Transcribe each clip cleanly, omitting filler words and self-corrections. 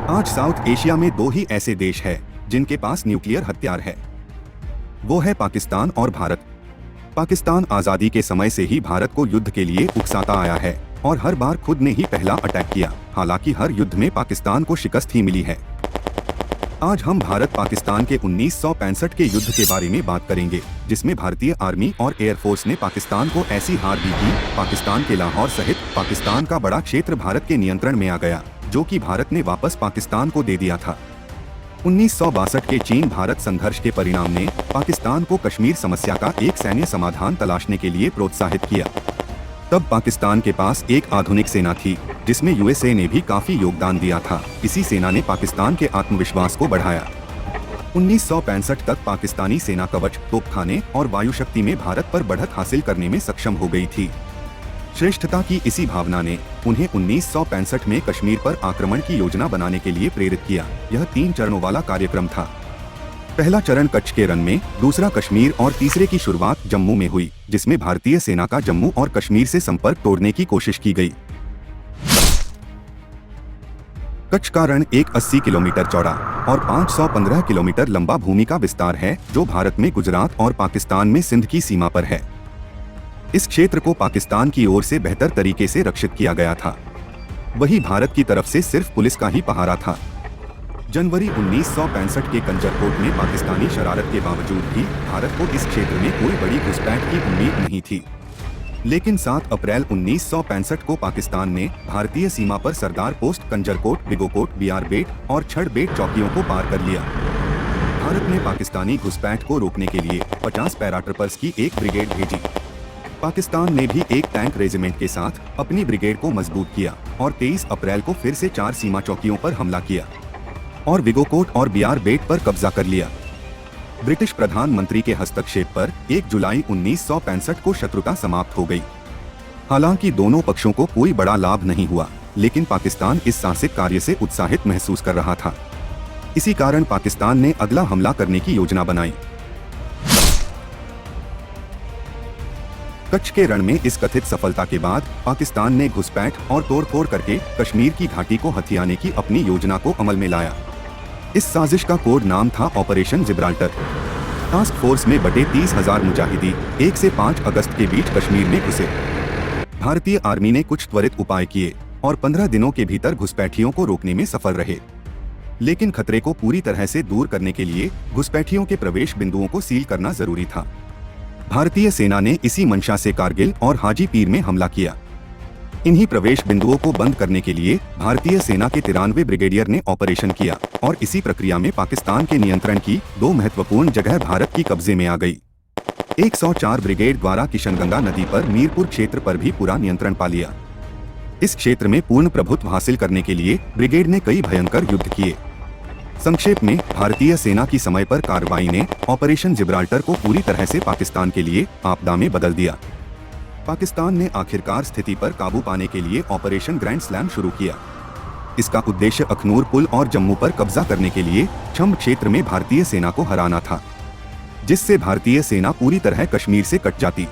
आज south Asia में दो ही ऐसे देश हैं जिनके पास न्यूक्लियर हथियार है। वो है पाकिस्तान और भारत। पाकिस्तान आजादी के समय से ही भारत को युद्ध के लिए उकसाता आया है और हर बार खुद ने ही पहला अटैक किया। हालांकि हर युद्ध में पाकिस्तान को शिकस्त ही मिली है। आज हम भारत पाकिस्तान के 1965 के युद्ध के बारे में बात करेंगे, जिसमें भारतीय आर्मी और एयरफोर्स ने पाकिस्तान को ऐसी हार दी कि पाकिस्तान के लाहौर सहित पाकिस्तान का बड़ा क्षेत्र भारत के नियंत्रण में आ गया, जो कि भारत ने वापस पाकिस्तान को दे दिया था। 1962 के चीन भारत संघर्ष के परिणाम ने पाकिस्तान को कश्मीर समस्या का एक सैन्य समाधान तलाशने के लिए प्रोत्साहित किया। तब पाकिस्तान के पास एक आधुनिक सेना थी, जिसमें यूएसए ने भी काफी योगदान दिया था। इसी सेना ने पाकिस्तान के आत्मविश्वास को बढ़ाया। 1965 तक पाकिस्तानी सेना कवच, तोपखाने और वायु शक्ति में भारत पर बढ़त हासिल करने में सक्षम हो गई थी। श्रेष्ठता की इसी भावना ने उन्हें 1965 में कश्मीर पर आक्रमण की योजना बनाने के लिए प्रेरित किया। यह 3 चरणों वाला कार्यक्रम था। पहला चरण कच्छ के रण में, दूसरा कश्मीर और तीसरे की शुरुआत जम्मू में हुई, जिसमें भारतीय सेना का जम्मू और कश्मीर से संपर्क तोड़ने की कोशिश की गई। कच्छ का रण एक 80 किलोमीटर चौड़ा और 515 किलोमीटर लंबा भूमि का विस्तार है, जो भारत में गुजरात और पाकिस्तान में सिंध की सीमा पर है। इस क्षेत्र को पाकिस्तान की ओर से बेहतर तरीके से रक्षित किया गया था। वहीं भारत की तरफ से सिर्फ पुलिस का ही पहरा था। जनवरी 1965 के कंजरकोट में पाकिस्तानी शरारत के बावजूद भी भारत को इस क्षेत्र में कोई बड़ी घुसपैठ की उम्मीद नहीं थी। लेकिन 7 अप्रैल 1965 को पाकिस्तान ने भारतीय सीमा पर सरदार पोस्ट, कंजरकोट, बिगोकोट, बियार बेट और छड़ बेट चौकियों को पार कर लिया। भारत ने पाकिस्तानी घुसपैठ को रोकने के लिए 50 पैराट्रूपर्स की एक ब्रिगेड भेजी। पाकिस्तान ने भी एक टैंक रेजिमेंट के साथ अपनी ब्रिगेड को मजबूत किया और 23 अप्रैल को फिर से 4 सीमा चौकियों पर हमला किया और बिगोकोट और बियार बेट पर कब्जा कर लिया। ब्रिटिश प्रधानमंत्री के हस्तक्षेप पर 1 जुलाई 1965 को शत्रुता समाप्त हो गई। हालांकि दोनों पक्षों को कोई बड़ा लाभ नहीं हुआ, लेकिन पाकिस्तान इस साहसिक कार्य से उत्साहित महसूस कर रहा था। इसी कारण पाकिस्तान ने अगला हमला करने की योजना बनाई। कच्छ के रण में इस कथित सफलता के बाद पाकिस्तान ने घुसपैठ और तोड़फोड़ करके कश्मीर की घाटी को हथियाने की अपनी योजना को अमल में लाया। इस साजिश का कोड नाम था ऑपरेशन जिब्राल्टर। टास्क फोर्स में बटे 30,000 मुजाहिदी 1 से 5 अगस्त के बीच कश्मीर में घुसे। भारतीय आर्मी ने कुछ त्वरित उपाय किए और 15 दिनों के भीतर घुसपैठियों को रोकने में सफल रहे। लेकिन खतरे को पूरी तरह से दूर करने के लिए घुसपैठियों के प्रवेश बिंदुओं को सील करना जरूरी था। भारतीय सेना ने इसी मंशा से कारगिल और हाजीपीर में हमला किया। इन्हीं प्रवेश बिंदुओं को बंद करने के लिए भारतीय सेना के 93 ब्रिगेडियर ने ऑपरेशन किया और इसी प्रक्रिया में पाकिस्तान के नियंत्रण की 2 महत्वपूर्ण जगह भारत की कब्जे में आ गई। 104 ब्रिगेड द्वारा किशनगंगा नदी पर मीरपुर क्षेत्र पर भी पूरा नियंत्रण पा लिया। इस क्षेत्र में पूर्ण प्रभुत्व हासिल करने के लिए ब्रिगेड ने कई भयंकर युद्ध किए। संक्षेप में, भारतीय सेना की समय पर कार्रवाई ने ऑपरेशन जिब्राल्टर को पूरी तरह से पाकिस्तान के लिए आपदा में बदल दिया। पाकिस्तान ने आखिरकार स्थिति पर काबू पाने के लिए ऑपरेशन ग्रैंड स्लैम शुरू किया। इसका उद्देश्य अखनूर पुल और जम्मू पर कब्जा करने के लिए छम्ब क्षेत्र में भारतीय सेना को हराना था, जिससे भारतीय सेना पूरी तरह कश्मीर से कट जाती।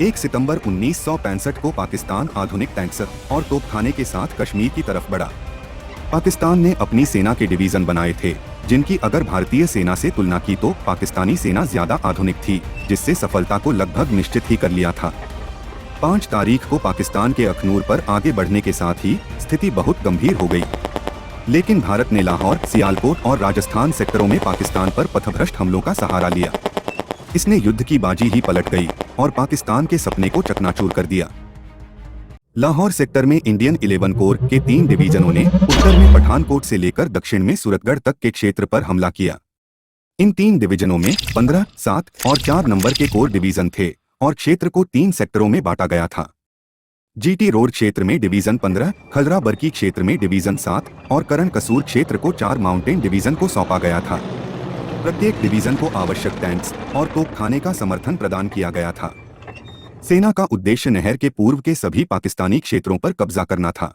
1 सितंबर 1965 को पाकिस्तान आधुनिक टैंक्स और तोपखाने के साथ कश्मीर की तरफ बढ़ा। पाकिस्तान ने अपनी सेना के डिवीजन बनाए थे, जिनकी अगर भारतीय सेना से तुलना की तो पाकिस्तानी सेना ज्यादा आधुनिक थी, जिससे सफलता को लगभग निश्चित ही कर लिया था। 5 तारीख को पाकिस्तान के अखनूर पर आगे बढ़ने के साथ ही स्थिति बहुत गंभीर हो गई। लेकिन भारत ने लाहौर, सियालकोट और राजस्थान सेक्टरों में पाकिस्तान पर पथभ्रष्ट हमलों का सहारा लिया। इसने युद्ध की बाजी ही पलट गई और पाकिस्तान के सपने को चकनाचूर कर दिया। लाहौर सेक्टर में इंडियन 11 कोर के 3 डिवीजनों ने उत्तर में पठानकोट से लेकर दक्षिण में सूरतगढ़ तक के क्षेत्र पर हमला किया। इन 3 डिवीजनों में 15, 7 और 4 नंबर के कोर डिवीजन थे और क्षेत्र को 3 सेक्टरों में बांटा गया था। जीटी रोड क्षेत्र में डिवीजन 15, खलरा बरकी क्षेत्र में डिवीजन 7 और करण कसूर क्षेत्र को 4 माउंटेन डिवीजन को सौंपा गया था। प्रत्येक डिवीजन को आवश्यक टैंक्स और तोपखाने का समर्थन प्रदान किया गया था। सेना का उद्देश्य नहर के पूर्व के सभी पाकिस्तानी क्षेत्रों पर कब्जा करना था।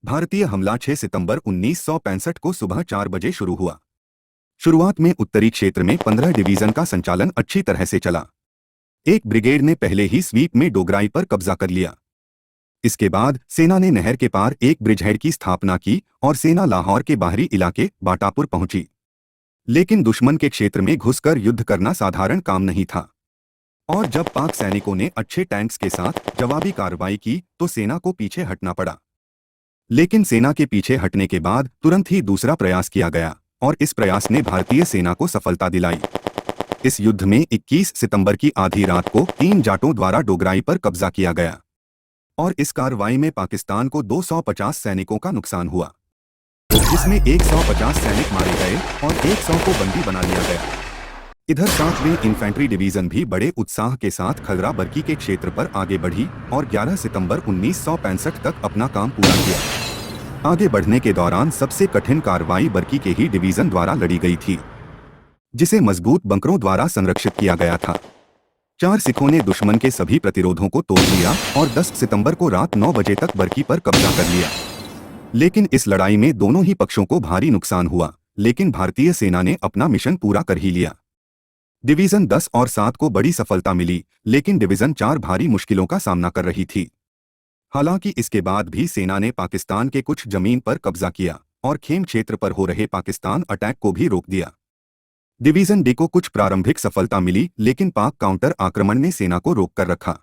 भारतीय हमला 6 सितंबर 1965 को सुबह 4 बजे शुरू हुआ। शुरुआत में उत्तरी क्षेत्र में 15 डिवीजन का संचालन अच्छी तरह से चला। एक ब्रिगेड ने पहले ही स्वीप में डोगराई पर कब्जा कर लिया। इसके बाद सेना ने नहर के पार एक ब्रिजहेड की स्थापना की और सेना लाहौर के बाहरी इलाके बाटापुर पहुंची। लेकिन दुश्मन के क्षेत्र में घुसकर युद्ध करना साधारण काम नहीं था, और जब पाक सैनिकों ने अच्छे टैंक्स के साथ जवाबी कार्रवाई की तो सेना को पीछे हटना पड़ा। लेकिन सेना के पीछे हटने के बाद तुरंत ही दूसरा प्रयास किया गया और इस प्रयास ने भारतीय सेना को सफलता दिलाई। इस युद्ध में 21 सितंबर की आधी रात को 3 जाटों द्वारा डोगराई पर कब्जा किया गया और इस कार्रवाई में पाकिस्तान को 250 सैनिकों का नुकसान हुआ, जिसमें 150 सैनिक मारे गए और 100 को बंदी बना लिया गया। इधर 7वीं इन्फेंट्री डिवीजन भी बड़े उत्साह के साथ खगरा बरकी के क्षेत्र पर आगे बढ़ी और 11 सितंबर 1965 तक अपना काम पूरा किया। आगे बढ़ने के दौरान सबसे कठिन कार्रवाई बरकी के ही डिवीजन द्वारा लड़ी गई थी, जिसे मजबूत बंकरों द्वारा संरक्षित किया गया था। 4 सिखों ने दुश्मन के सभी प्रतिरोधों को तोड़ दिया और 10 सितंबर को रात 9 बजे तक बरकी पर कब्जा कर लिया। लेकिन इस लड़ाई में दोनों ही पक्षों को भारी नुकसान हुआ, लेकिन भारतीय सेना ने अपना मिशन पूरा कर ही लिया। डिवीजन 10 और 7 को बड़ी सफलता मिली, लेकिन डिवीजन 4 भारी मुश्किलों का सामना कर रही थी। हालांकि इसके बाद भी सेना ने पाकिस्तान के कुछ जमीन पर कब्जा किया और खेम क्षेत्र पर हो रहे पाकिस्तान अटैक को भी रोक दिया। डिवीजन डी को कुछ प्रारंभिक सफलता मिली, लेकिन पाक काउंटर आक्रमण ने सेना को रोक कर रखा।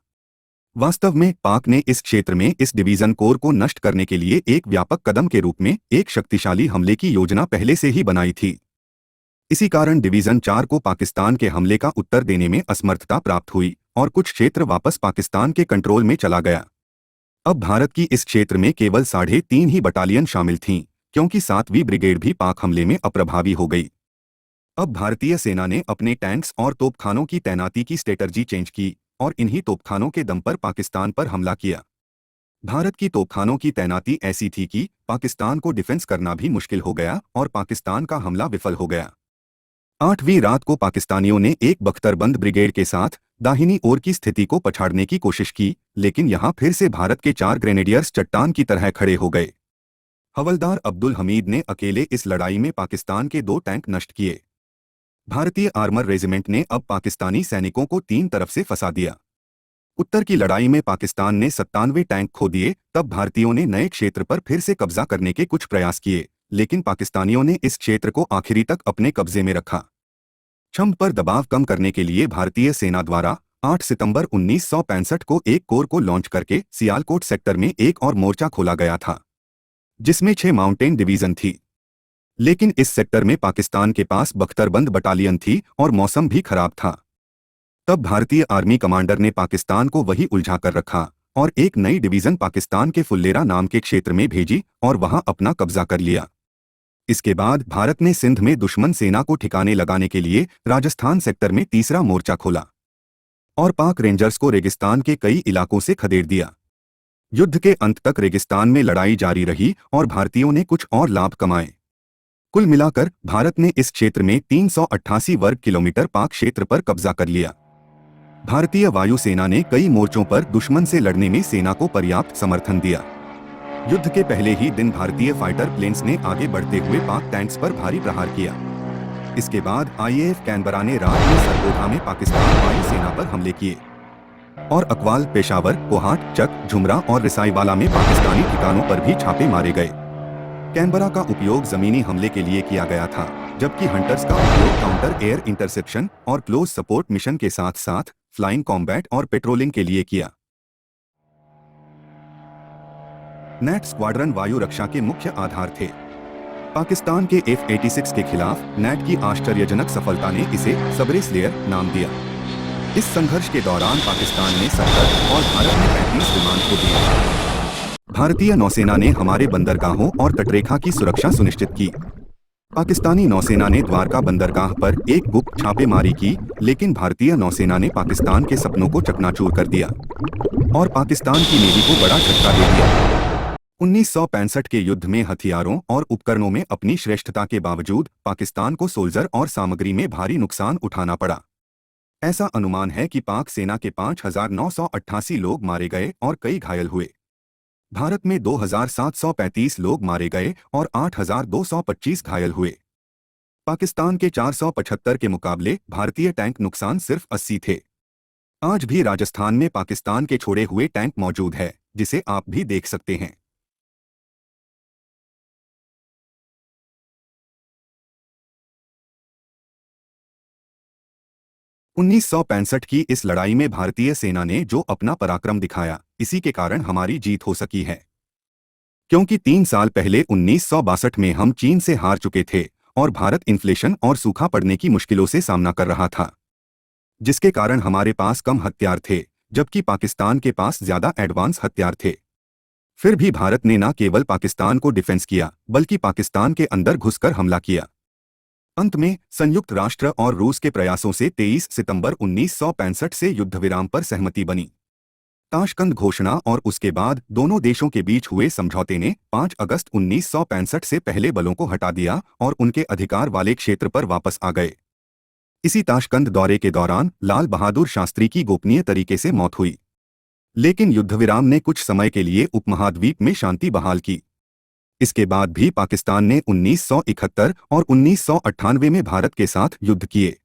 वास्तव में पाक ने इस क्षेत्र में इस डिवीजन कोर को नष्ट करने के लिए एक व्यापक कदम के रूप में एक शक्तिशाली हमले की योजना पहले से ही बनाई थी। इसी कारण डिवीजन 4 को पाकिस्तान के हमले का उत्तर देने में असमर्थता प्राप्त हुई और कुछ क्षेत्र वापस पाकिस्तान के कंट्रोल में चला गया। अब भारत की इस क्षेत्र में केवल 3.5 ही बटालियन शामिल थीं, क्योंकि 7वीं ब्रिगेड भी पाक हमले में अप्रभावी हो गई। अब भारतीय सेना ने अपने टैंक्स और तोपखानों की तैनाती की स्ट्रेटर्जी चेंज की और इन्हीं तोपखानों के दम पर पाकिस्तान पर हमला किया। भारत की तोपखानों की तैनाती ऐसी थी कि पाकिस्तान को डिफेंस करना भी मुश्किल हो गया और पाकिस्तान का हमला विफल हो गया। 8वीं रात को पाकिस्तानियों ने एक बख्तरबंद ब्रिगेड के साथ दाहिनी ओर की स्थिति को पछाड़ने की कोशिश की, लेकिन यहां फिर से भारत के 4 ग्रेनेडियर्स चट्टान की तरह खड़े हो गए। हवलदार अब्दुल हमीद ने अकेले इस लड़ाई में पाकिस्तान के 2 टैंक नष्ट किए। भारतीय आर्मर रेजिमेंट ने अब पाकिस्तानी सैनिकों को 3 तरफ से फंसा दिया। उत्तर की लड़ाई में पाकिस्तान ने 97 टैंक खो दिए। तब भारतीयों ने नए क्षेत्र पर फिर से कब्जा करने के कुछ प्रयास किए, लेकिन पाकिस्तानियों ने इस क्षेत्र को आखिरी तक अपने कब्जे में रखा। छंब पर दबाव कम करने के लिए भारतीय सेना द्वारा 8 सितंबर 1965 को एक कोर को लॉन्च करके सियालकोट सेक्टर में एक और मोर्चा खोला गया था, जिसमें 6 माउंटेन डिवीजन थी। लेकिन इस सेक्टर में पाकिस्तान के पास बख्तरबंद बटालियन थी और मौसम भी खराब था। तब भारतीय आर्मी कमांडर ने पाकिस्तान को वही उलझा कर रखा और एक नई डिवीजन पाकिस्तान के फुल्लेरा नाम के क्षेत्र में भेजी और वहां अपना कब्जा कर लिया। इसके बाद भारत ने सिंध में दुश्मन सेना को ठिकाने लगाने के लिए राजस्थान सेक्टर में तीसरा मोर्चा खोला और पाक रेंजर्स को रेगिस्तान के कई इलाकों से खदेड़ दिया। युद्ध के अंत तक रेगिस्तान में लड़ाई जारी रही और भारतीयों ने कुछ और लाभ कमाए। कुल मिलाकर भारत ने इस क्षेत्र में 388 वर्ग किलोमीटर पाक क्षेत्र पर कब्जा कर लिया। भारतीय वायुसेना ने कई मोर्चों पर दुश्मन से लड़ने में सेना को पर्याप्त समर्थन दिया। युद्ध के पहले ही दिन भारतीय फाइटर प्लेन्स ने आगे बढ़ते हुए पाक टैंक्स पर भारी प्रहार किया। इसके बाद IAF कैनबरा ने रात में सरगोधा में पाकिस्तान वायुसेना पर हमले किए और अकवाल, पेशावर, कोहाट, चक, झुमरा और रिसाईवाला में पाकिस्तानी ठिकानों पर भी छापे मारे गए। कैनबरा का उपयोग जमीनी हमले के लिए किया गया था, जबकि हंटर्स का उपयोग काउंटर एयर इंटरसेप्शन और क्लोज सपोर्ट मिशन के साथ साथ फ्लाइंग कॉम्बैट और पेट्रोलिंग के लिए किया। नेट स्क्वाड्रन वायु रक्षा के मुख्य आधार थे। पाकिस्तान के F-86 के खिलाफ नेट की आश्चर्यजनक सफलता ने इसे सबरे स्लेयर नाम दिया। इस संघर्ष के दौरान पाकिस्तान ने 70 और भारत ने 35 विमान खो दिए। भारतीय नौसेना ने हमारे बंदरगाहों और तटरेखा की सुरक्षा सुनिश्चित की। पाकिस्तानी नौसेना ने द्वारका बंदरगाह पर एक गुप्त छापेमारी की, लेकिन भारतीय नौसेना ने पाकिस्तान के सपनों को चकनाचूर कर दिया और पाकिस्तान की नेवी को बड़ा झटका दे दिया। 1965 के युद्ध में हथियारों और उपकरणों में अपनी श्रेष्ठता के बावजूद पाकिस्तान को सोल्जर और सामग्री में भारी नुकसान उठाना पड़ा। ऐसा अनुमान है कि पाक सेना के 5,988 लोग मारे गए और कई घायल हुए। भारत में 2,735 लोग मारे गए और 8,225 घायल हुए। पाकिस्तान के 475 के मुकाबले भारतीय टैंक नुकसान सिर्फ 80 थे। आज भी राजस्थान में पाकिस्तान के छोड़े हुए टैंक मौजूद है, जिसे आप भी देख सकते हैं। 1965 की इस लड़ाई में भारतीय सेना ने जो अपना पराक्रम दिखाया, इसी के कारण हमारी जीत हो सकी है। क्योंकि 3 साल पहले 1962 में हम चीन से हार चुके थे और भारत इन्फ्लेशन और सूखा पड़ने की मुश्किलों से सामना कर रहा था, जिसके कारण हमारे पास कम हथियार थे, जबकि पाकिस्तान के पास ज्यादा एडवांस हथियार थे। फिर भी भारत ने न केवल पाकिस्तान को डिफेंस किया, बल्कि पाकिस्तान के अंदर घुसकर हमला किया। अंत में संयुक्त राष्ट्र और रूस के प्रयासों से 23 सितंबर 1965 से युद्ध विराम पर सहमति बनी। ताशकंद घोषणा और उसके बाद दोनों देशों के बीच हुए समझौते ने 5 अगस्त 1965 से पहले बलों को हटा दिया और उनके अधिकार वाले क्षेत्र पर वापस आ गए। इसी ताशकंद दौरे के दौरान लाल बहादुर शास्त्री की गोपनीय तरीके से मौत हुई। लेकिन युद्धविराम ने कुछ समय के लिए उपमहाद्वीप में शांति बहाल की। इसके बाद भी पाकिस्तान ने 1971 और 1998 में भारत के साथ युद्ध किए।